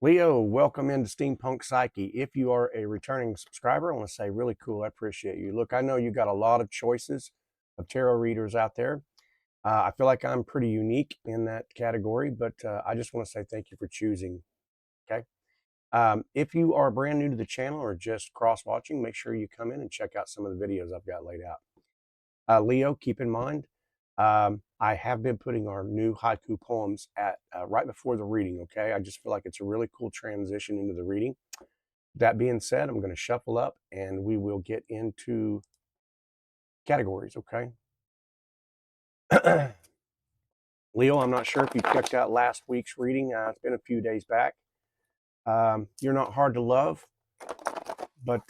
Leo, welcome into Steampunk Psyche. If you are a returning subscriber, I want to say really cool. I appreciate you. Look, I know you got a lot of choices of tarot readers out there. I feel like I'm pretty unique in that category, but I just want to say thank you for choosing. Okay. If you are brand new to the channel or just cross watching, make sure you come in and check out some of the videos I've got laid out. Leo, keep in mind, I have been putting our new haiku poems at right before the reading, okay? I just feel like it's a really cool transition into the reading. That being said, I'm going to shuffle up and we will get into categories, okay? Leo, I'm not sure if you checked out last week's reading. It's been a few days back. You're not hard to love, but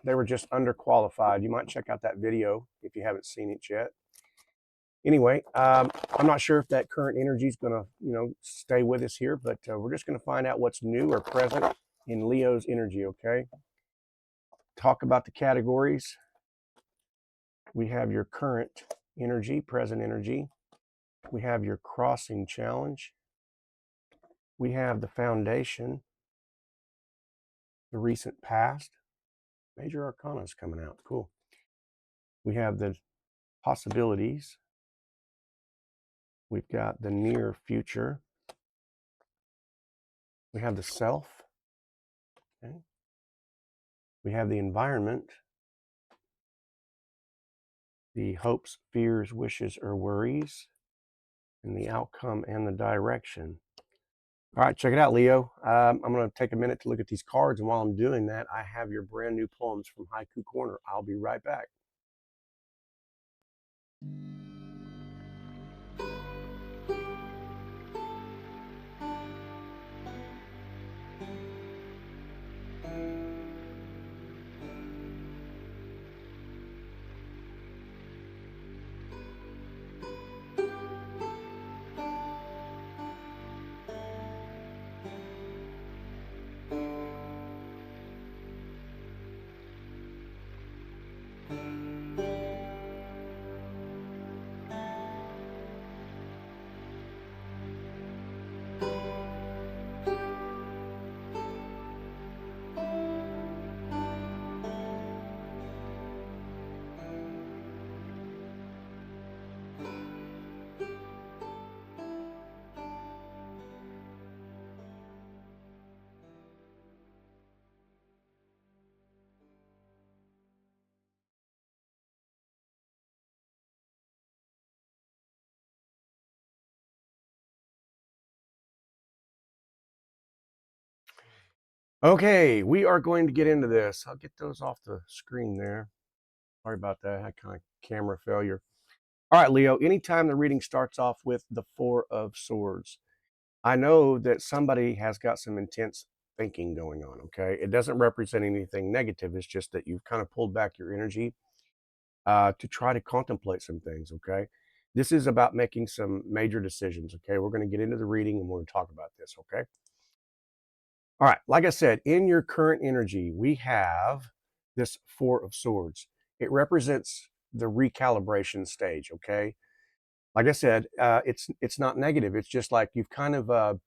they were just underqualified. You might check out that video if you haven't seen it yet. Anyway, I'm not sure if that current energy is going to, stay with us here, but we're just going to find out what's new or present in Leo's energy, okay? Talk about the categories. We have your current energy, present energy. We have your crossing challenge. We have the foundation, the recent past. Major arcana is coming out. Cool. We have the possibilities. We've got the near future. We have the self. Okay. We have the environment, the hopes, fears, wishes, or worries, and the outcome and the direction. All right, check it out, Leo. I'm going to take a minute to look at these cards, and while I'm doing that, I have your brand new poems from Haiku Corner. I'll be right back. Okay, we are going to get into this. I'll get those off the screen there. Sorry about that. I had kind of camera failure. All right, Leo, anytime the reading starts off with the Four of Swords, I know that somebody has got some intense thinking going on, okay? It doesn't represent anything negative. It's just that you've kind of pulled back your energy to try to contemplate some things, okay? This is about making some major decisions, okay? We're going to get into the reading and we're going to talk about this, okay? All right, like I said, in your current energy, we have this Four of Swords. It represents the recalibration stage, okay? Like I said, it's not negative. It's just like you've kind of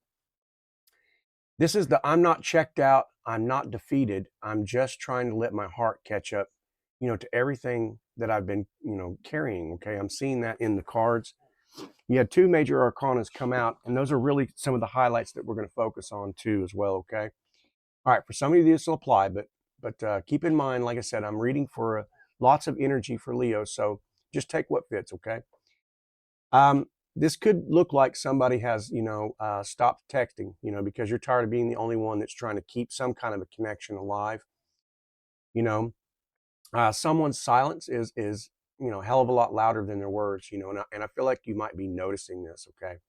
this is the I'm not checked out, I'm not defeated. I'm just trying to let my heart catch up, to everything that I've been, carrying. Okay, I'm seeing that in the cards. You had two major arcanas come out, and those are really some of the highlights that we're going to focus on too, as well. Okay. All right, for some of you this will apply, but keep in mind, like I said, I'm reading for lots of energy for Leo, so just take what fits. Okay. Um, this could look like somebody has, stopped texting, because you're tired of being the only one that's trying to keep some kind of a connection alive. You know, someone's silence is a hell of a lot louder than their words. And I feel like you might be noticing this. Okay,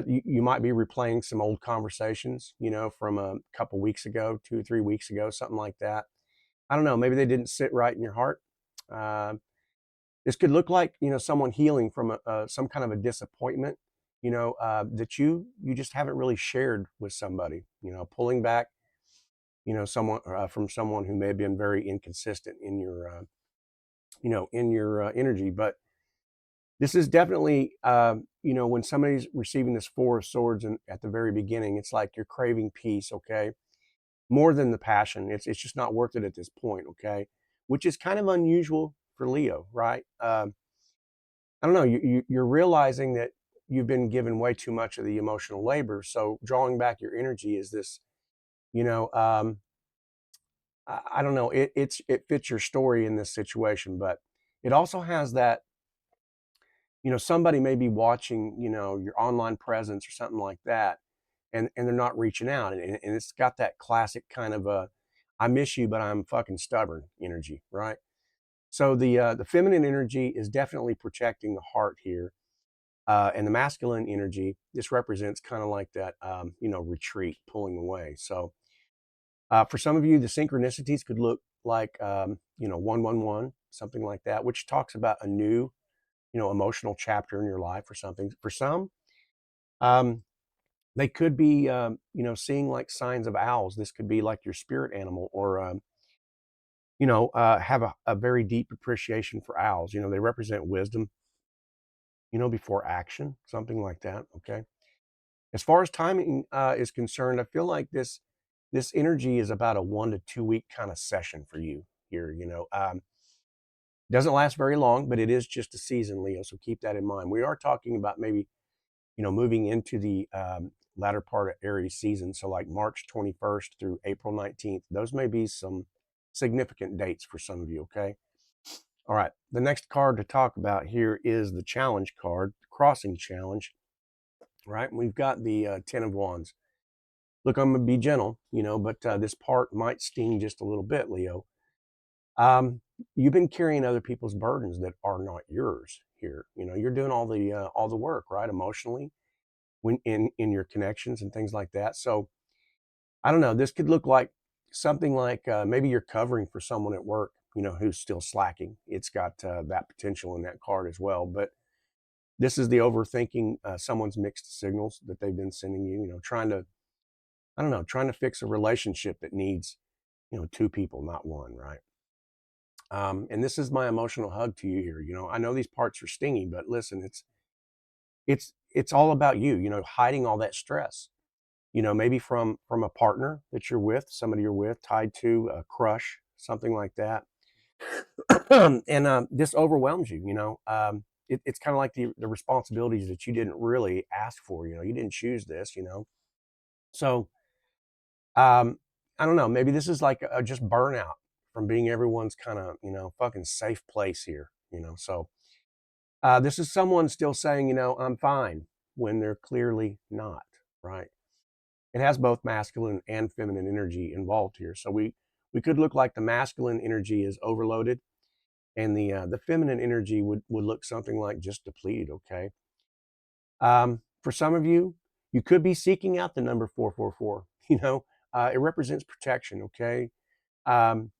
you might be replaying some old conversations, from a couple weeks ago, 2 or 3 weeks ago, something like that. I don't know. Maybe they didn't sit right in your heart. Uh, This could look like, someone healing from some kind of a disappointment, that you just haven't really shared with somebody. Pulling back, someone from someone who may have been very inconsistent in your, in your energy. But This is definitely, you know, when somebody's receiving this Four of Swords and at the very beginning, it's like you're craving peace, okay? More than the passion. It's just not worth it at this point, okay? Which is kind of unusual for Leo, right? I don't know. You're realizing that you've been given way too much of the emotional labor. So drawing back your energy is this, you know, I don't know. It fits your story in this situation, but it also has that, you know, somebody may be watching, you know, your online presence or something like that, and they're not reaching out, and it's got that classic kind of a, I miss you, but I'm fucking stubborn energy, right? So the feminine energy is definitely protecting the heart here, and the masculine energy, this represents kind of like that, you know, retreat, pulling away. So for some of you, the synchronicities could look like, you know, 111, something like that, which talks about a new, you know, emotional chapter in your life or something. For some, um, they could be, you know, seeing like signs of owls. This could be like your spirit animal, or, you know, have a very deep appreciation for owls. You know, they represent wisdom, you know, before action, something like that. Okay. As far as timing is concerned, I feel like this energy is about a 1 to 2 week kind of session for you here. You know, doesn't last very long, but it is just a season, Leo. So keep that in mind. We are talking about maybe, you know, moving into the latter part of Aries season. So like March 21st through April 19th. Those may be some significant dates for some of you. Okay. All right. The next card to talk about here is the challenge card, crossing challenge. Right. We've got the 10 of Wands. Look, I'm going to be gentle, you know, but this part might sting just a little bit, Leo. Um, you've been carrying other people's burdens that are not yours here. You know, you're doing all the work, right? Emotionally, when in your connections and things like that. So I don't know. This could look like something like maybe you're covering for someone at work, you know, who's still slacking. It's got that potential in that card as well. But this is the overthinking someone's mixed signals that they've been sending you. You know, trying to, I don't know, trying to fix a relationship that needs, you know, two people, not one, right? And this is my emotional hug to you here. You know, I know these parts are stingy, but listen, it's all about you. You know, hiding all that stress. You know, maybe from a partner that you're with, somebody you're with, tied to a crush, something like that, and this overwhelms you. You know, it's kind of like the responsibilities that you didn't really ask for. You know, you didn't choose this. You know, so I don't know. Maybe this is like a just burnout from being everyone's kind of, you know, fucking safe place here. You know, so this is someone still saying, you know, I'm fine when they're clearly not, right? It has both masculine and feminine energy involved here. So we could look like the masculine energy is overloaded, and the feminine energy would look something like just depleted. Okay. For some of you, you could be seeking out the number 444. You know, it represents protection. Okay. Um,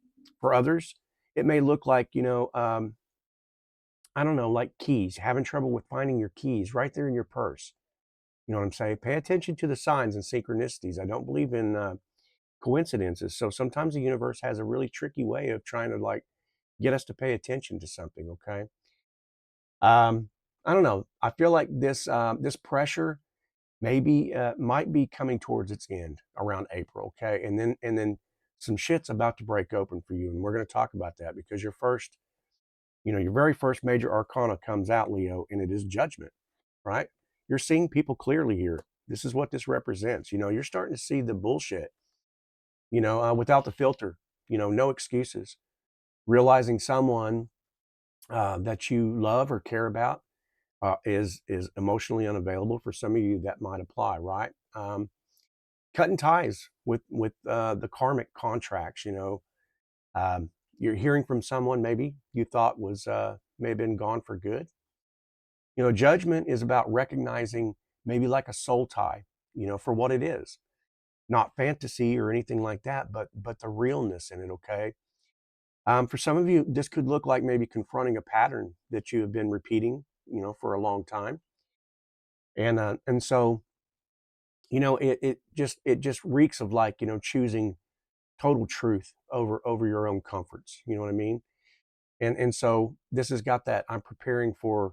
for others, it may look like, you know, I don't know, like keys, having trouble with finding your keys right there in your purse. You know what I'm saying? Pay attention to the signs and synchronicities. I don't believe in coincidences. So sometimes the universe has a really tricky way of trying to like get us to pay attention to something. Okay. Um, I don't know. I feel like this pressure maybe might be coming towards its end around April. Okay, and then some shit's about to break open for you, and we're going to talk about that because your first, you know, your very first major arcana comes out, Leo, and it is judgment. Right? You're seeing people clearly here. This is what this represents. You know, you're starting to see the bullshit. You know, without the filter. You know, no excuses. Realizing someone that you love or care about is emotionally unavailable. For some of you, that might apply, right? Cutting ties with the karmic contracts. You know, you're hearing from someone maybe you thought was may have been gone for good. You know, judgment is about recognizing maybe like a soul tie. You know, for what it is, not fantasy or anything like that, but the realness in it. Okay. For some of you, this could look like maybe confronting a pattern that you have been repeating, you know, for a long time, and so you know it just reeks of like, you know, choosing total truth over your own comforts. You know what I mean? And so this has got that I'm preparing for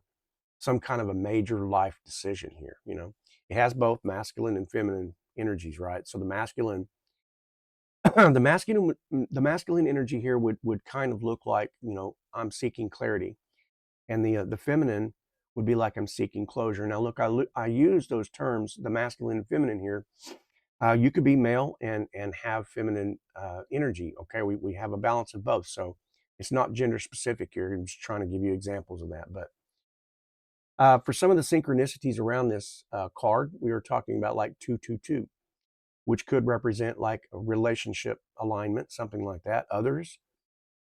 some kind of a major life decision here. You know, it has both masculine and feminine energies, right? So the masculine, the masculine energy here would kind of look like, you know, I'm seeking clarity, and the feminine would be like I'm seeking closure. Now, look, I use those terms, the masculine and feminine here. You could be male and have feminine energy. Okay, we have a balance of both, so it's not gender specific here. I'm just trying to give you examples of that. But for some of the synchronicities around this card, we were talking about like 222, which could represent like a relationship alignment, something like that. Others,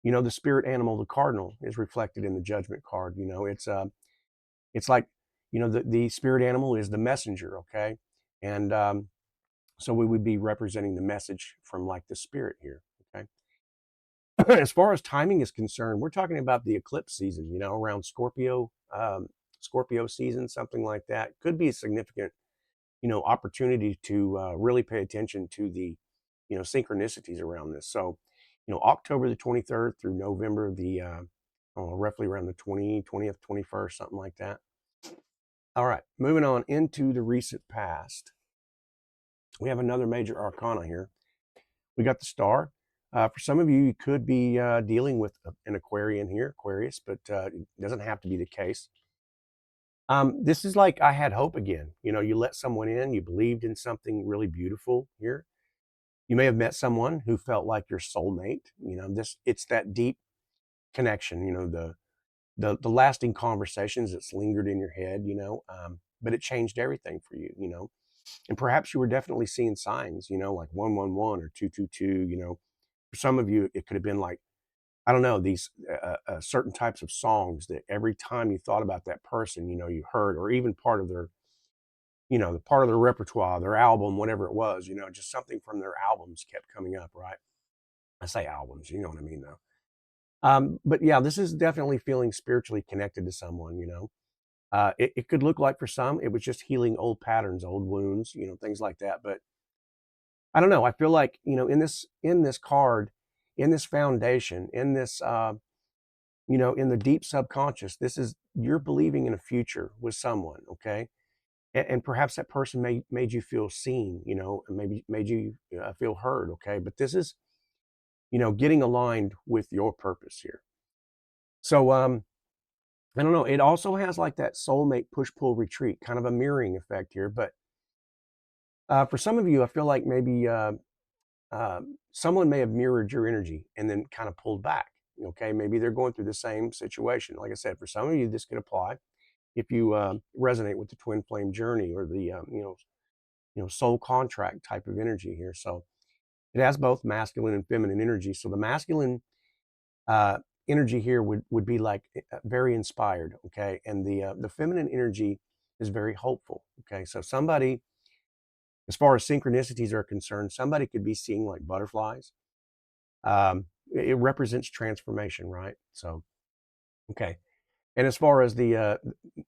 you know, the spirit animal, the cardinal, is reflected in the judgment card. You know, it's like, you know, the spirit animal is the messenger. Okay, and so we would be representing the message from like the spirit here. Okay. As far as timing is concerned, we're talking about the eclipse season, you know, around Scorpio season, something like that. Could be a significant, you know, opportunity to really pay attention to the, you know, synchronicities around this. So, you know, October the 23rd through November the, roughly around the 20th, 21st, something like that. All right, moving on into the recent past. We have another major arcana here. We got the star. For some of you, you could be dealing with an Aquarian here, Aquarius, but it doesn't have to be the case. This is like I had hope again. You know, you let someone in, you believed in something really beautiful here. You may have met someone who felt like your soulmate. You know, it's that deep connection. You know, the lasting conversations that's lingered in your head. You know, but it changed everything for you. You know, and perhaps you were definitely seeing signs. You know, like 111 or 222. You know, for some of you, it could have been like, I don't know, these certain types of songs that every time you thought about that person, you know, you heard, or even part of their, you know, the part of their repertoire, their album, whatever it was, you know, just something from their albums kept coming up, right? I say albums, you know what I mean, though. But yeah, this is definitely feeling spiritually connected to someone, you know. It could look like for some, it was just healing old patterns, old wounds, you know, things like that. But I don't know. I feel like, you know, in this card, in this foundation, in this you know, in the deep subconscious, this is you're believing in a future with someone, okay? And perhaps that person made you feel seen, you know, and maybe made you feel heard, okay? But this is, you know, getting aligned with your purpose here. So, I don't know. It also has like that soulmate push pull retreat, kind of a mirroring effect here. But for some of you, I feel like maybe someone may have mirrored your energy and then kind of pulled back. Okay, maybe they're going through the same situation. Like I said, for some of you, this could apply if you resonate with the twin flame journey or the you know, soul contract type of energy here. So it has both masculine and feminine energy. So the masculine uh, energy here would be like very inspired, okay, and the feminine energy is very hopeful, okay. So somebody, as far as synchronicities are concerned, somebody could be seeing like butterflies. It represents transformation, right? So okay. And as far as the,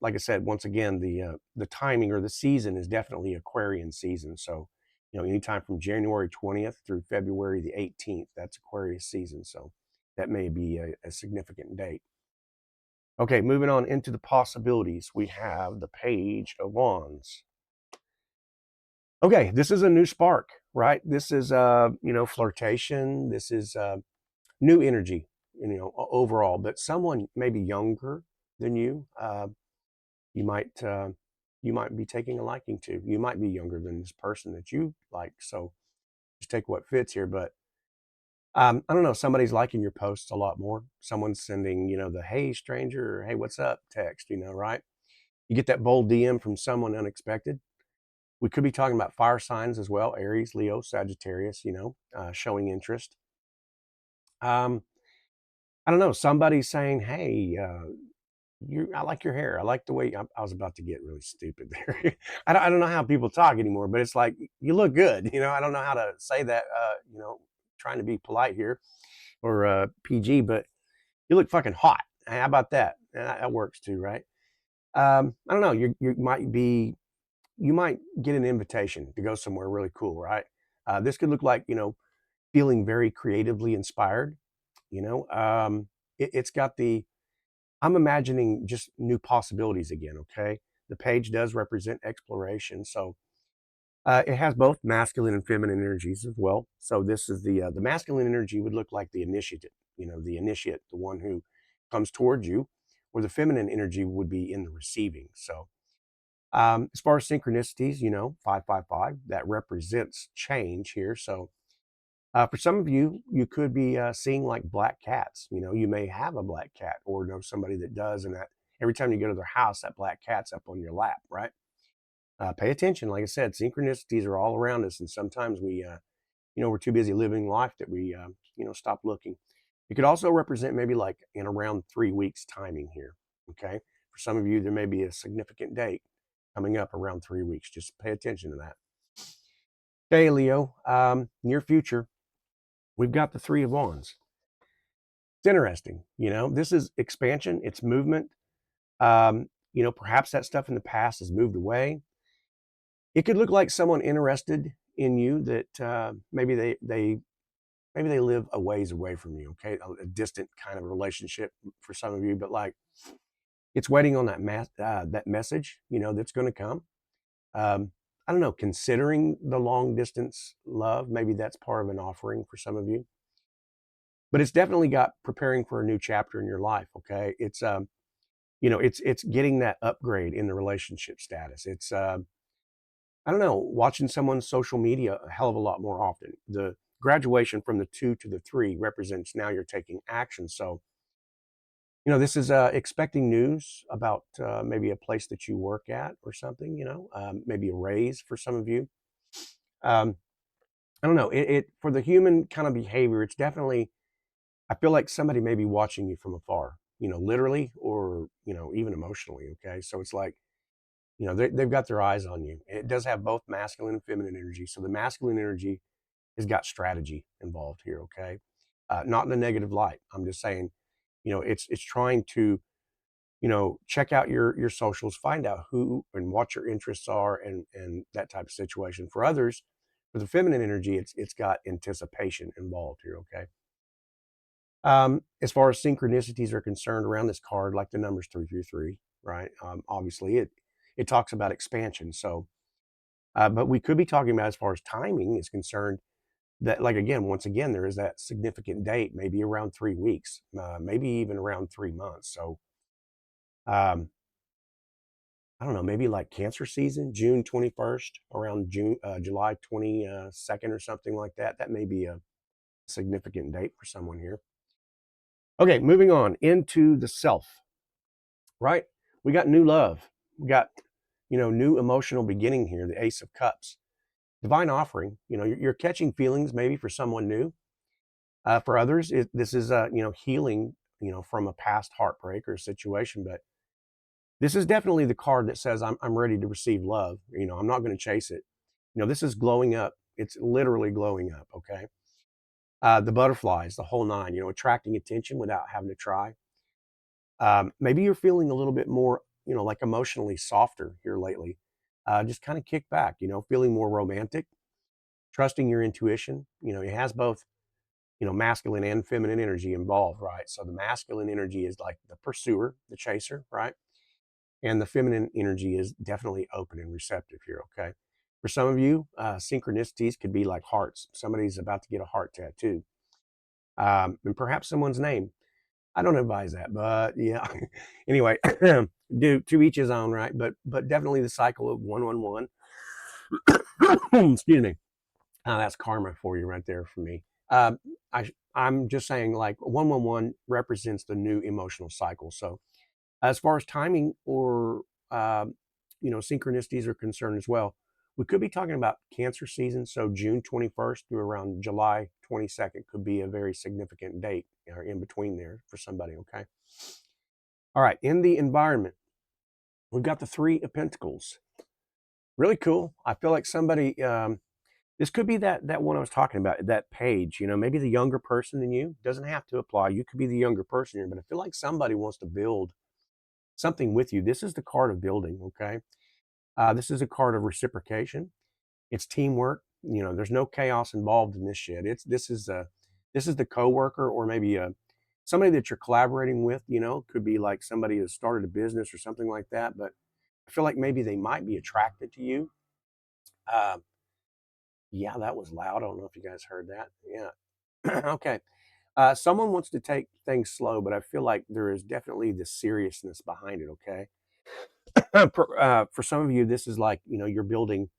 like I said, once again, the timing or the season is definitely Aquarian season. So, you know, anytime from January 20th through February the 18th, that's Aquarius season. So that may be a significant date. Okay, moving on into the possibilities, we have the Page of Wands. Okay, this is a new spark, right? This is, you know, flirtation. This is new energy, you know, overall. But someone maybe younger than you. You might you might be taking a liking to. You might be younger than this person that you like. So just take what fits here. But I don't know. Somebody's liking your posts a lot more. Someone's sending, you know, the "Hey stranger" or "Hey what's up" text. You know, right? You get that bold DM from someone unexpected. We could be talking about fire signs as well: Aries, Leo, Sagittarius. You know, showing interest. Um, I don't know. Somebody's saying, "Hey, I like your hair. I like the way." I was about to get really stupid there. I don't know how people talk anymore, but it's like you look good. You know, I don't know how to say that. You know, trying to be polite here or PG, but you look fucking hot. How about that? That works too, right? I don't know. You might get an invitation to go somewhere really cool, right? This could look like, you know, feeling very creatively inspired. You know, it's got the I'm imagining just new possibilities again, okay? The page does represent exploration, so it has both masculine and feminine energies as well. So this is the masculine energy would look like the initiative, the initiate, the one who comes towards you, or the feminine energy would be in the receiving. So as far as synchronicities, 555, that represents change here. So for some of you, you could be seeing like black cats. You may have a black cat or know somebody that does, and that every time you go to their house, that black cat's up on your lap, right? Pay attention. Like I said, synchronicities are all around us, and sometimes we're too busy living life that we stop looking. It could also represent maybe like in around 3 weeks timing here. Okay, for some of you, there may be a significant date coming up around 3 weeks. Just pay attention to that. Okay, Leo. Near future, we've got the Three of Wands. It's interesting. This is expansion. It's movement. Perhaps that stuff in the past has moved away. It could look like someone interested in you that maybe they live a ways away from you. Okay, a distant kind of relationship for some of you, but like it's waiting on that message. That's going to come. I don't know. Considering the long distance love, maybe that's part of an offering for some of you. But it's definitely got preparing for a new chapter in your life. Okay, it's getting that upgrade in the relationship status. It's I don't know, watching someone's social media a hell of a lot more often. The graduation from the 2 to the 3 represents now you're taking action. So, this is expecting news about maybe a place that you work at or something, maybe a raise for some of you. Um, I don't know. It for the human kind of behavior, it's definitely, I feel like somebody may be watching you from afar, literally or, even emotionally. Okay. So it's like, they've got their eyes on you. It does have both masculine and feminine energy. So the masculine energy has got strategy involved here. Okay, not in a negative light. I'm just saying, it's trying to, check out your socials, find out who and what your interests are, and that type of situation. For others, for the feminine energy, it's got anticipation involved here. Okay. As far as synchronicities are concerned around this card, like the numbers 333, right? Obviously, it talks about expansion. So, but we could be talking about as far as timing is concerned. That, like, again, once again, there is that significant date, maybe around 3 weeks, maybe even around 3 months. So, um, I don't know, maybe like Cancer season, June 21st, around July 22nd or something like that. That may be a significant date for someone here. Okay, moving on into the self, right? We got new love. We got, new emotional beginning here, the Ace of Cups. Divine offering, you're catching feelings maybe for someone new. For others, this is healing, from a past heartbreak or situation. But this is definitely the card that says I'm ready to receive love. I'm not going to chase it. This is glowing up. It's literally glowing up. Okay. The butterflies, the whole nine. Attracting attention without having to try. Maybe you're feeling a little bit more, like emotionally softer here lately. Just kind of kick back. Feeling more romantic, trusting your intuition. It has both masculine and feminine energy involved, right? So the masculine energy is like the pursuer, the chaser, right? And the feminine energy is definitely open and receptive here, okay? For some of you, synchronicities could be like hearts. Somebody's about to get a heart tattoo, and perhaps someone's name. I don't advise that, but yeah. Anyway, do to each his own, right? But definitely the cycle of 111. Excuse me. That's karma for you right there for me. Um, I'm just saying, like 111 represents the new emotional cycle. So, as far as timing or synchronicities are concerned as well, we could be talking about Cancer season. So June 21st through around July 22nd could be a very significant date or in between there for somebody. Okay. All right. In the environment, we've got the Three of Pentacles. Really cool. I feel like somebody. This could be that one I was talking about, that page, maybe the younger person in you. Doesn't have to apply. You could be the younger person here, but I feel like somebody wants to build something with you. This is the card of building, okay? This is a card of reciprocation. It's teamwork. There's no chaos involved in this shit. This is the coworker or maybe somebody that you're collaborating with, could be like somebody who started a business or something like that, but I feel like maybe they might be attracted to you. Uh, yeah, that was loud. I don't know if you guys heard that. Yeah. Okay. Someone wants to take things slow, but I feel like there is definitely the seriousness behind it. Okay. For some of you, this is like, you're building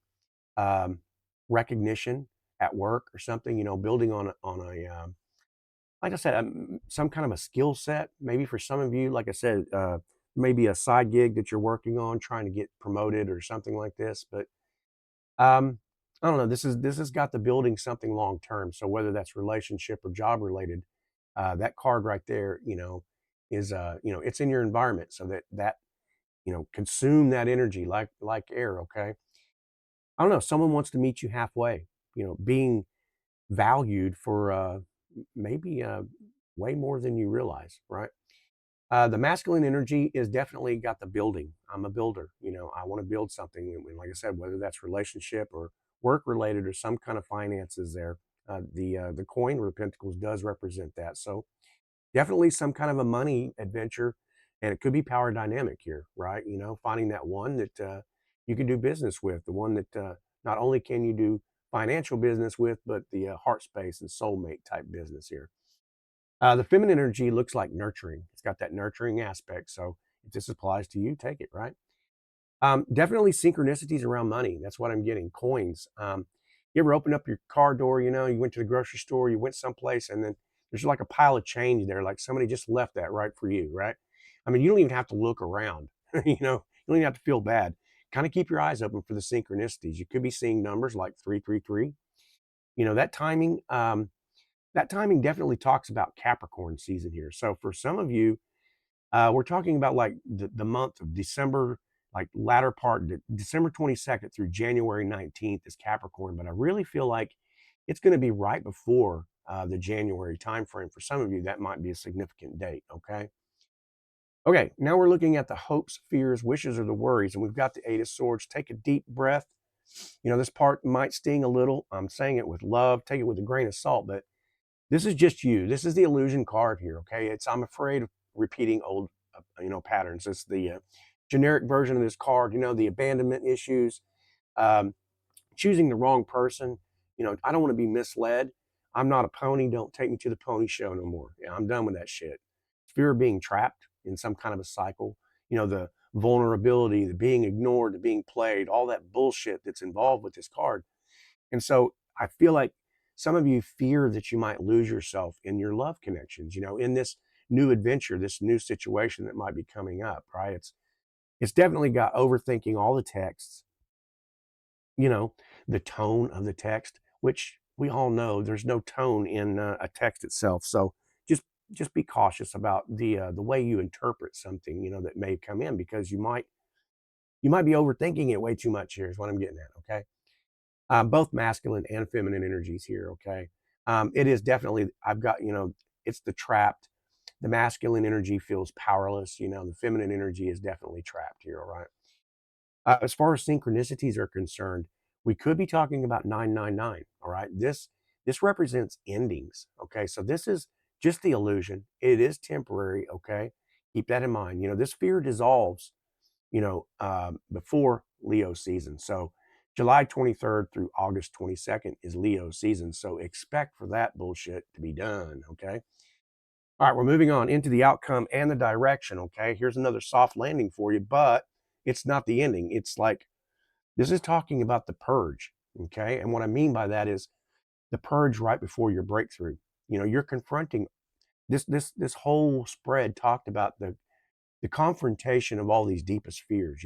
um, recognition at work or something, building on a like I said, some kind of a skill set. Maybe for some of you, like I said, maybe a side gig that you're working on, trying to get promoted or something like this. But I don't know. This has got the building something long term. So whether that's relationship or job related, that card right there, is it's in your environment, so that consume that energy like air. Okay. I don't know. Someone wants to meet you halfway. Being valued for maybe way more than you realize, right? The masculine energy is definitely got the building. I'm a builder. I want to build something. And like I said, whether that's relationship or work related or some kind of finances there, the coin or the pentacles does represent that. So definitely some kind of a money adventure, and it could be power dynamic here, right? Finding that one that you can do business with, the one that not only can you do financial business with, but the heart space and soulmate type business here. The feminine energy looks like nurturing. It's got that nurturing aspect. So if this applies to you, take it, right? Definitely synchronicities around money. That's what I'm getting. Coins. You ever open up your car door, you went to the grocery store, you went someplace, and then there's like a pile of change there, like somebody just left that right for you, right? I mean, you don't even have to look around, you don't even have to feel bad. Kind of keep your eyes open for the synchronicities. You could be seeing numbers like 333. That timing, definitely talks about Capricorn season here. So for some of you, we're talking about like the month of December, like latter part, December 22nd through January 19th is Capricorn. But I really feel like it's going to be right before the January timeframe. For some of you, that might be a significant date. Okay. Okay. Now we're looking at the hopes, fears, wishes, or the worries. And we've got the Eight of Swords. Take a deep breath. This part might sting a little. I'm saying it with love. Take it with a grain of salt, but this is just you. This is the illusion card here. Okay. I'm afraid of repeating old, patterns. It's the generic version of this card, the abandonment issues, um, choosing the wrong person. I don't want to be misled. I'm not a pony. Don't take me to the pony show no more. Yeah, I'm done with that shit. Fear of being trapped in some kind of a cycle. The vulnerability, the being ignored, the being played, all that bullshit that's involved with this card. And so I feel like some of you fear that you might lose yourself in your love connections, in this new adventure, this new situation that might be coming up, right? It's definitely got overthinking all the texts, you know, the tone of the text, which we all know there's no tone in a text itself. So just just be cautious about the way you interpret something, that may come in, because you might be overthinking it way too much. Here is what I'm getting at. Okay. Both masculine and feminine energies here. Okay. It is definitely, I've got, it's the trapped. The masculine energy feels powerless. The feminine energy is definitely trapped here. All right. As far as synchronicities are concerned, we could be talking about 999. All right. This represents endings. Okay. So this is just the illusion. It is temporary. Okay. Keep that in mind. This fear dissolves, before Leo season. So July 23rd through August 22nd is Leo season. So expect for that bullshit to be done. Okay. All right. We're moving on into the outcome and the direction. Okay. Here's another soft landing for you, but it's not the ending. It's like, this is talking about the purge. Okay. And what I mean by that is the purge right before your breakthrough. You're confronting this whole spread talked about the confrontation of all these deepest fears,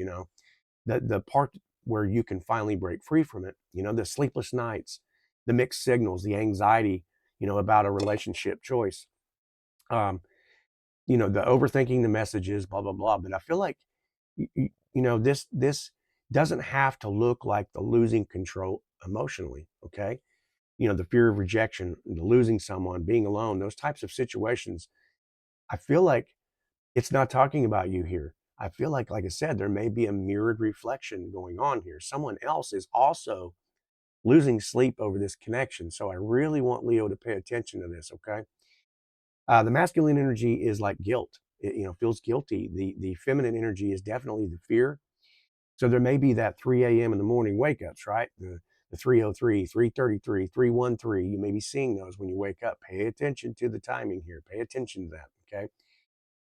the part where you can finally break free from it, the sleepless nights, the mixed signals, the anxiety, about a relationship choice, um, the overthinking the messages, blah, blah, blah. But I feel like, this doesn't have to look like the losing control emotionally. Okay. The fear of rejection, the losing someone, being alone, those types of situations. I feel like it's not talking about you here. I feel like I said, there may be a mirrored reflection going on here. Someone else is also losing sleep over this connection. So I really want Leo to pay attention to this. Okay. The masculine energy is like guilt. It, feels guilty. The feminine energy is definitely the fear. So there may be that 3 a.m. in the morning wake ups, right? The 3:03, 3:33, 3:13. You may be seeing those when you wake up. Pay attention to the timing here. Pay attention to that. Okay.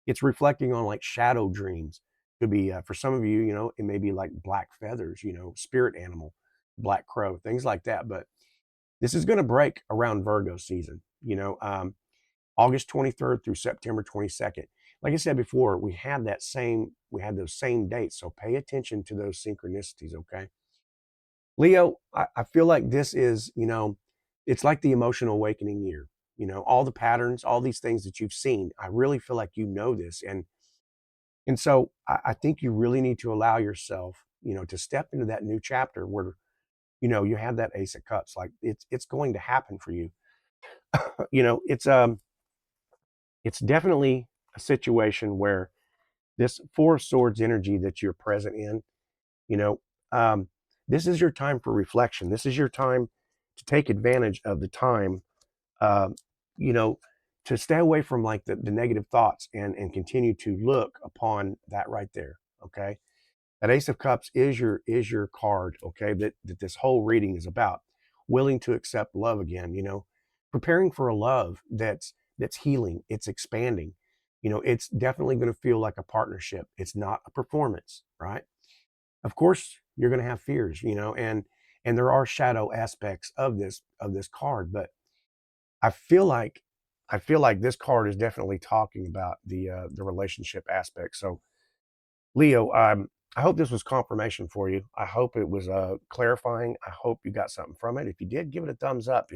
It's reflecting on like shadow dreams. Could be for some of you, it may be like black feathers, spirit animal, black crow, things like that. But this is going to break around Virgo season, August 23rd through September 22nd. Like I said before, we had those same dates. So pay attention to those synchronicities. Okay. Leo, I feel like this is, it's like the emotional awakening year. All the patterns, all these things that you've seen. I really feel like this. And so I think you really need to allow yourself, to step into that new chapter where, you have that Ace of Cups. Like it's going to happen for you. It's definitely a situation where this Four of Swords energy that you're present in, you know, um, this is your time for reflection. This is your time to take advantage of the time, uh, you know, to stay away from like the negative thoughts and continue to look upon that right there. Okay. That Ace of Cups is your card, okay, that this whole reading is about. Willing to accept love again, preparing for a love that's healing, it's expanding. It's definitely going to feel like a partnership. It's not a performance, right? Of course, you're going to have fears, and there are shadow aspects of this card, but I feel like I feel like this card is definitely talking about the relationship aspect. So Leo, I hope this was confirmation for you. I hope it was clarifying. I hope you got something from it. If you did, give it a thumbs up,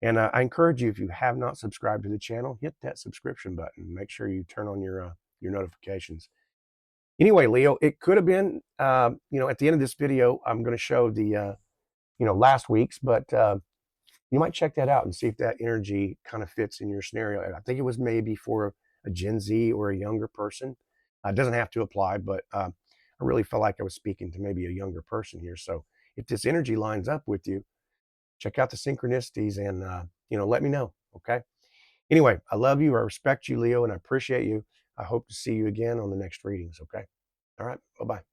And I encourage you, if you have not subscribed to the channel, hit that subscription button. Make sure you turn on your notifications. Anyway, Leo, it could have been, at the end of this video, I'm going to show the, last week's, but you might check that out and see if that energy kind of fits in your scenario. And I think it was maybe for a Gen Z or a younger person. It doesn't have to apply, but I really felt like I was speaking to maybe a younger person here. So if this energy lines up with you, check out the synchronicities and, let me know. Okay. Anyway, I love you. I respect you, Leo, and I appreciate you. I hope to see you again on the next readings. Okay. All right. Bye-bye.